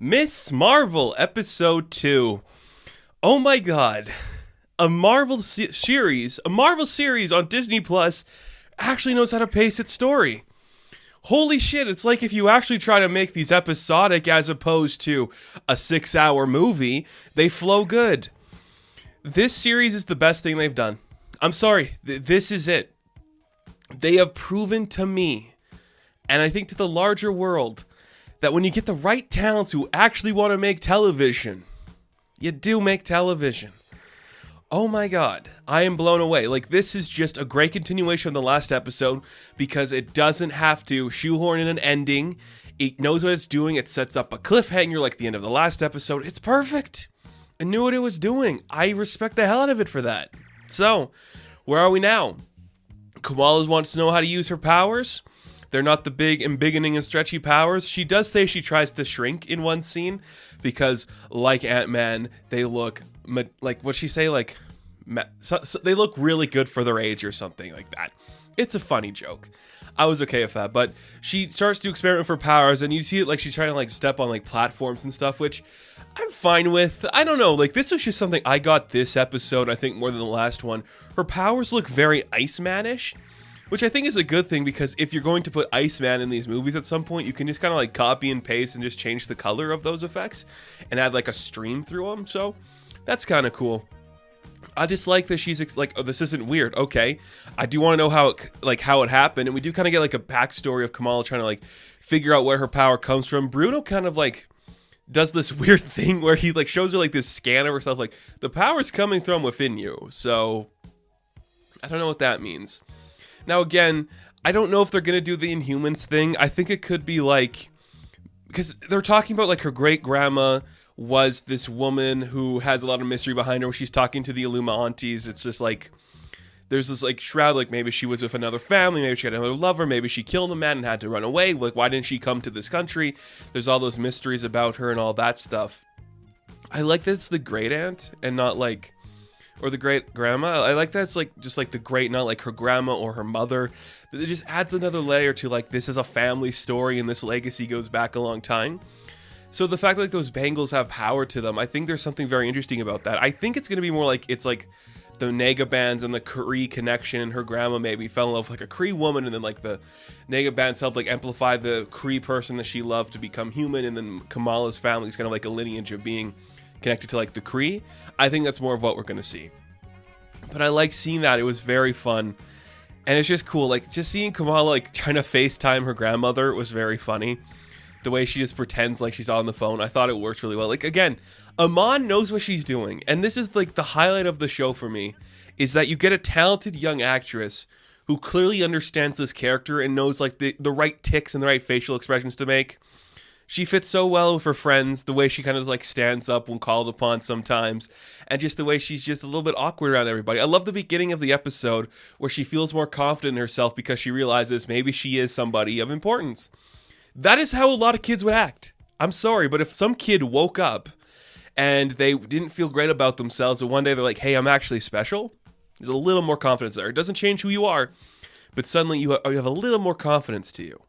Miss Marvel, Ep.2. Oh my god. A Marvel series on Disney Plus actually knows how to pace its story. Holy shit, it's like if you actually try to make these episodic as opposed to a 6-hour movie, they flow good. This series is the best thing they've done. I'm sorry, this is it. They have proven to me, and I think to the larger world, that when you get the right talents who actually want to make television, you do make television. Oh my god, I am blown away. Like, this is just a great continuation of the last episode because it doesn't have to shoehorn in an ending. It knows what it's doing. It sets up a cliffhanger like the end of the last episode. It's perfect. It knew what it was doing. I respect the hell out of it for that. So, where are we now? Kamala wants to know how to use her powers. They're not the big embiggening and stretchy powers. She does say she tries to shrink in one scene because, like Ant-Man, they look like, what'd she say? Like, so they look really good for their age or something like that. It's a funny joke. I was okay with that, but she starts to experiment with her powers, and you see it like she's trying to like step on like platforms and stuff, which I'm fine with. I don't know, like this was just something I got this episode, I think more than the last one. Her powers look very Iceman-ish, which I think is a good thing because if you're going to put Iceman in these movies at some point, you can just kind of like copy and paste and just change the color of those effects and add like a stream through them. So that's kind of cool. I just like that she's like, oh, this isn't weird. Okay, I do want to know how it happened, and we do kind of get like a backstory of Kamala trying to like figure out where her power comes from. Bruno kind of like does this weird thing where he like shows her like this scan of herself, like the power's coming from within you. So I don't know what that means. Now again, I don't know if they're gonna do the Inhumans thing. I think it could be like, because they're talking about like her great grandma was this woman who has a lot of mystery behind her where she's talking to the Illuminantes. It's just like there's this like shroud, like maybe she was with another family, maybe she had another lover, maybe she killed a man and had to run away. Like, why didn't she come to this country? There's all those mysteries about her and all that stuff. I like that it's the great aunt and not like, or the great grandma. I like that it's like just like the great, not like her grandma or her mother. It just adds another layer to like this is a family story and this legacy goes back a long time. So the fact that like those bangles have power to them, I think there's something very interesting about that. I think it's going to be more like it's like the Nega bands and the Kree connection, and her grandma maybe fell in love with like a Kree woman, and then like the Nega bands helped like amplify the Kree person that she loved to become human, and then Kamala's family is kind of like a lineage of being connected to like the Kree. I think that's more of what we're going to see. But I like seeing that. It was very fun. And it's just cool. Like just seeing Kamala like trying to FaceTime her grandmother was very funny. The way she just pretends like she's on the phone, I thought it worked really well. Like, again, Iman knows what she's doing. And this is, like, the highlight of the show for me, is that you get a talented young actress who clearly understands this character and knows, like, the right tics and the right facial expressions to make. She fits so well with her friends, the way she kind of, like, stands up when called upon sometimes, and just the way she's just a little bit awkward around everybody. I love the beginning of the episode where she feels more confident in herself because she realizes maybe she is somebody of importance. That is how a lot of kids would act. I'm sorry, but if some kid woke up and they didn't feel great about themselves, but one day they're like, hey, I'm actually special, there's a little more confidence there. It doesn't change who you are, but suddenly you have a little more confidence to you.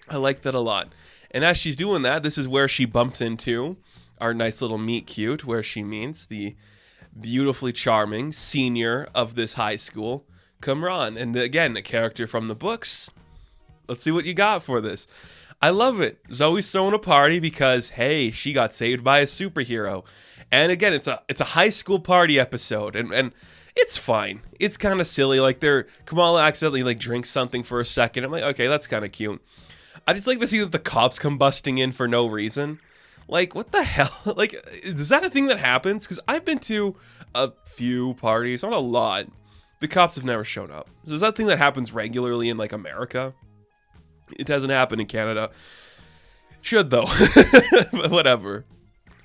I like that a lot. And as she's doing that, this is where she bumps into our nice little meet cute, where she meets the beautifully charming senior of this high school, Kamran. And again, a character from the books. Let's see what you got for this. I love it. Zoe's throwing a party because, hey, she got saved by a superhero. And again, it's a high school party episode. And it's fine. It's kind of silly. Like, Kamala accidentally, like, drinks something for a second. I'm like, okay, that's kind of cute. I just like to see that the cops come busting in for no reason. Like, what the hell? Like, is that a thing that happens? Because I've been to a few parties, not a lot. The cops have never shown up. So is that a thing that happens regularly in, like, America? It hasn't happened in Canada. Should, though. But whatever.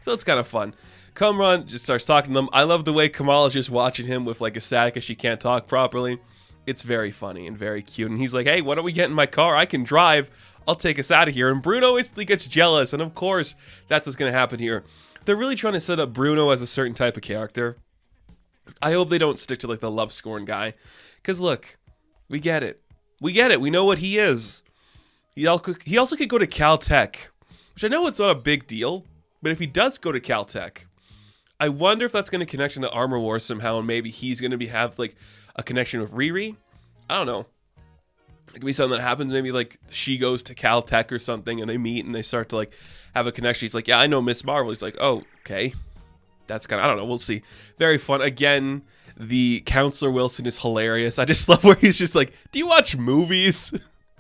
So it's kind of fun. Kamran just starts talking to them. I love the way Kamala's just watching him with like a sack because she can't talk properly. It's very funny and very cute. And he's like, hey, why don't we get in my car? I can drive. I'll take us out of here. And Bruno instantly gets jealous. And of course, that's what's going to happen here. They're really trying to set up Bruno as a certain type of character. I hope they don't stick to like the love scorn guy. Because look, we get it. We know what he is. He also could go to Caltech, which I know it's not a big deal, but if he does go to Caltech, I wonder if that's going to connect into Armor Wars somehow, and maybe he's going to have like a connection with Riri. I don't know. It could be something that happens. Maybe like she goes to Caltech or something, and they meet and they start to like have a connection. He's like, yeah, I know Miss Marvel. He's like, oh, okay. That's kind of, I don't know. We'll see. Very fun. Again, the Counselor Wilson is hilarious. I just love where he's just like, do you watch movies?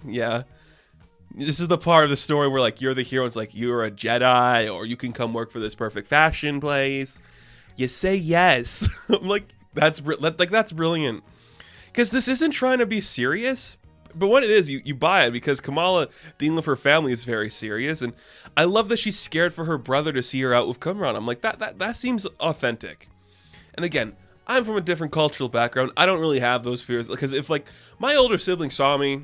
Yeah. This is the part of the story where like you're the hero. It's like you're a Jedi, or you can come work for this perfect fashion place. You say yes. I'm like, that's brilliant. Because this isn't trying to be serious, but what it is, you buy it, because Kamala dealing with her family is very serious, and I love that she's scared for her brother to see her out with Kamran. I'm like, that seems authentic. And again, I'm from a different cultural background. I don't really have those fears, because if like my older sibling saw me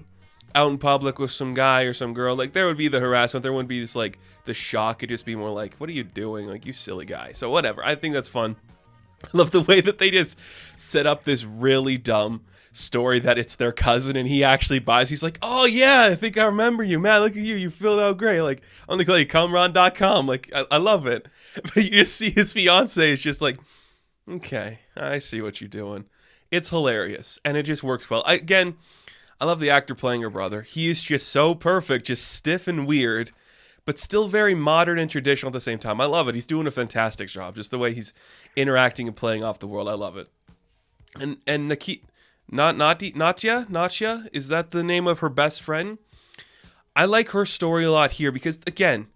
out in public with some guy or some girl, like there would be the harassment, there wouldn't be this like the shock. It'd just be more like, what are you doing? Like, you silly guy. So whatever. I think that's fun. I love the way that they just set up this really dumb story that it's their cousin, and he actually buys. He's like, oh yeah, I think I remember you, man. Look at you filled out great. Like, I'm gonna call you Kamran.com. Like, I love it. But you just see his fiance is just like, okay, I see what you're doing. It's hilarious, and it just works well. I love the actor playing her brother. He is just so perfect, just stiff and weird, but still very modern and traditional at the same time. I love it. He's doing a fantastic job. Just the way he's interacting and playing off the world. I love it. And Natya, is that the name of her best friend? I like her story a lot here because, again,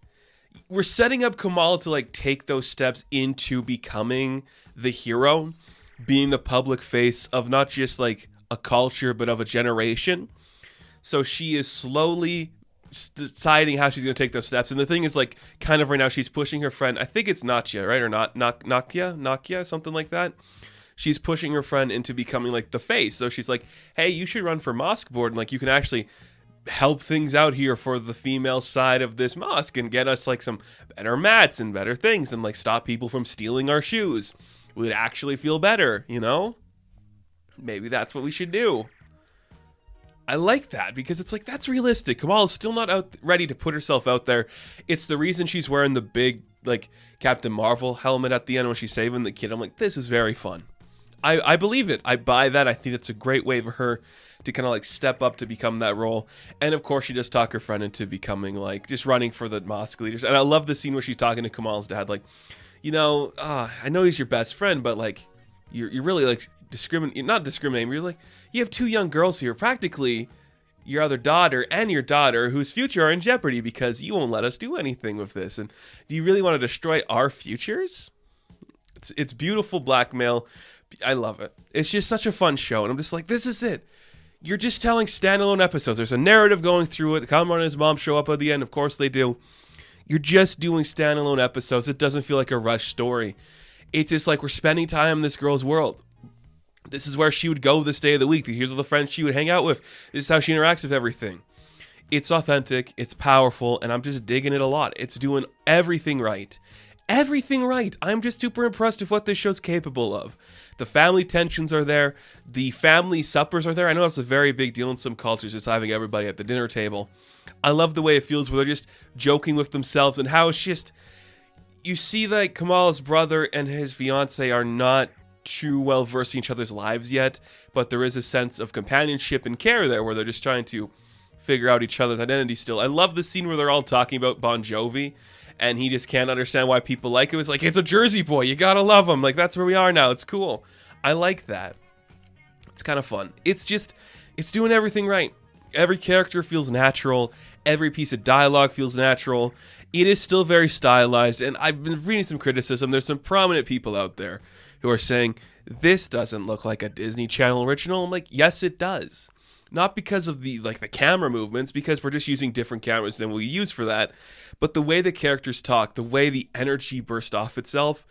we're setting up Kamala to like take those steps into becoming the hero, being the public face of not just like a culture, but of a generation. So she is slowly deciding how she's going to take those steps. And the thing is, like, kind of right now, she's pushing her friend. I think it's Natya, right? Or Nakia, something like that. She's pushing her friend into becoming like the face. So she's like, hey, you should run for mosque board. And like, you can actually help things out here for the female side of this mosque and get us like some better mats and better things and like stop people from stealing our shoes. We'd actually feel better, you know? Maybe that's what we should do. I like that because it's like, that's realistic. Kamala's still not ready to put herself out there. It's the reason she's wearing the big like Captain Marvel helmet at the end when she's saving the kid. I'm like, this is very fun. I believe it. I buy that. I think it's a great way for her to kind of like step up to become that role. And of course, she just talked her friend into becoming like just running for the mosque leaders. And I love the scene where she's talking to Kamala's dad, like, you know, I know he's your best friend, but like, you're really like not discriminating. You're like, you have two young girls here, practically your other daughter and your daughter, whose future are in jeopardy because you won't let us do anything with this. And do you really want to destroy our futures? It's beautiful blackmail. I love it. It's just such a fun show. And I'm just like, this is it. You're just telling standalone episodes. There's a narrative going through it. Kamala and his mom show up at the end. Of course they do. You're just doing standalone episodes. It doesn't feel like a rushed story. It's just like we're spending time in this girl's world. This is where she would go this day of the week. Here's all the friends she would hang out with. This is how she interacts with everything. It's authentic. It's powerful. And I'm just digging it a lot. It's doing everything right. Everything right. I'm just super impressed with what this show's capable of. The family tensions are there. The family suppers are there. I know it's a very big deal in some cultures, just having everybody at the dinner table. I love the way it feels where they're just joking with themselves and how it's just, you see that Kamala's brother and his fiance are not too well versed in each other's lives yet, but there is a sense of companionship and care there where they're just trying to figure out each other's identity still. I love the scene where they're all talking about Bon Jovi and he just can't understand why people like him. It's like, it's a Jersey boy. You gotta love him. Like, that's where we are now. It's cool. I like that. It's kind of fun. It's doing everything right. Every character feels natural. Every piece of dialogue feels natural. It is still very stylized, and I've been reading some criticism. There's some prominent people out there who are saying, this doesn't look like a Disney Channel original. I'm like, yes, it does. Not because of the camera movements, because we're just using different cameras than we use for that. But the way the characters talk, the way the energy burst off itself,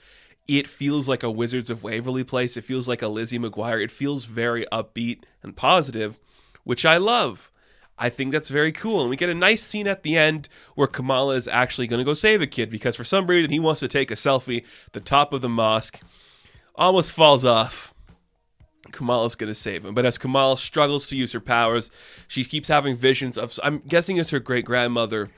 it feels like a Wizards of Waverly Place. It feels like a Lizzie McGuire. It feels very upbeat and positive, which I love. I think that's very cool. And we get a nice scene at the end where Kamala is actually going to go save a kid because for some reason he wants to take a selfie. The top of the mosque almost falls off. Kamala's going to save him. But as Kamala struggles to use her powers, she keeps having visions of, I'm guessing it's her great-grandmother,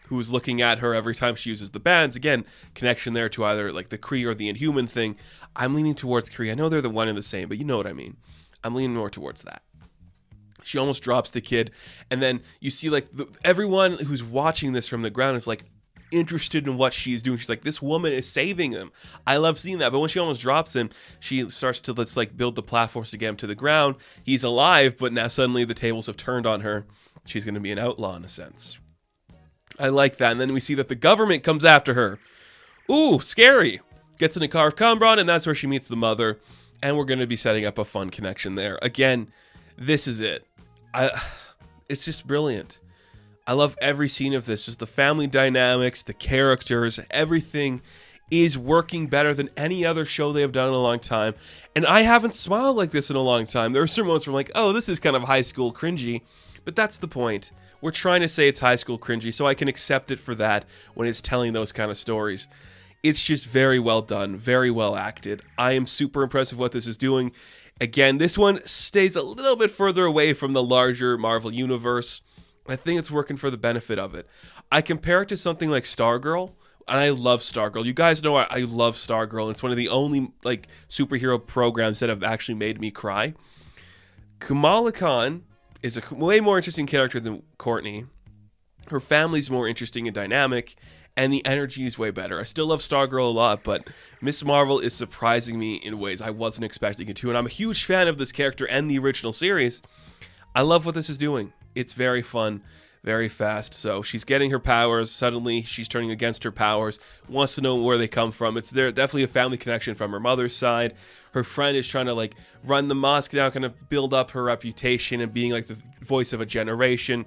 who's looking at her every time she uses the bands. Again, connection there to either like the Kree or the Inhuman thing. I'm leaning towards Kree. I know they're the one and the same, but you know what I mean. I'm leaning more towards that. She almost drops the kid, and then you see like everyone who's watching this from the ground is like interested in what she's doing. She's like, this woman is saving him. I love seeing that. But when she almost drops him, she starts to let's like build the platforms to get him to the ground. He's alive, but now suddenly the tables have turned on her. She's going to be an outlaw in a sense. I like that. And then we see that the government comes after her. Ooh, scary. Gets in a car of Cambron, and that's where she meets the mother. And we're going to be setting up a fun connection there. Again, this is it. It's just brilliant. I love every scene of this. Just the family dynamics, the characters, everything is working better than any other show they have done in a long time. And I haven't smiled like this in a long time. There are certain moments where I'm like, oh, this is kind of high school cringy. But that's the point. We're trying to say it's high school cringy, so I can accept it for that when it's telling those kind of stories. It's just very well done, very well acted. I am super impressed with what this is doing. Again, this one stays a little bit further away from the larger Marvel universe. I think it's working for the benefit of it. I compare it to something like Stargirl, and I love Stargirl. You guys know I love Stargirl. It's one of the only like superhero programs that have actually made me cry. Kamala Khan is a way more interesting character than Courtney. Her family's more interesting and dynamic, and the energy is way better. I still love Stargirl a lot, but Miss Marvel is surprising me in ways I wasn't expecting it to, and I'm a huge fan of this character and the original series. I love what this is doing. It's very fun, very fast. So she's getting her powers. Suddenly, she's turning against her powers. Wants to know where they come from. It's there definitely a family connection from her mother's side. Her friend is trying to like run the mosque now, kind of build up her reputation and being like the voice of a generation.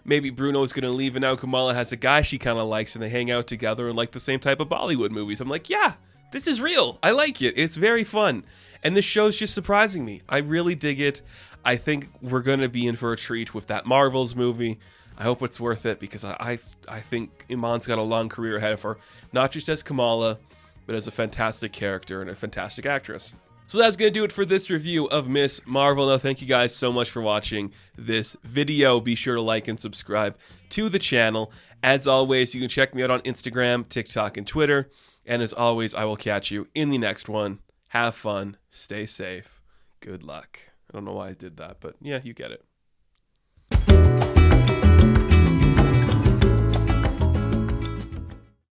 Maybe Bruno's going to leave, and now Kamala has a guy she kind of likes, and they hang out together and like the same type of Bollywood movies. I'm like, yeah, this is real. I like it. It's very fun. And this show's just surprising me. I really dig it. I think we're going to be in for a treat with that Marvels movie. I hope it's worth it, because I think Iman's got a long career ahead of her, not just as Kamala, but as a fantastic character and a fantastic actress. So that's going to do it for this review of Miss Marvel. Now, thank you guys so much for watching this video. Be sure to like and subscribe to the channel. As always, you can check me out on Instagram, TikTok, and Twitter. And as always, I will catch you in the next one. Have fun. Stay safe. Good luck. I don't know why I did that, but yeah, you get it.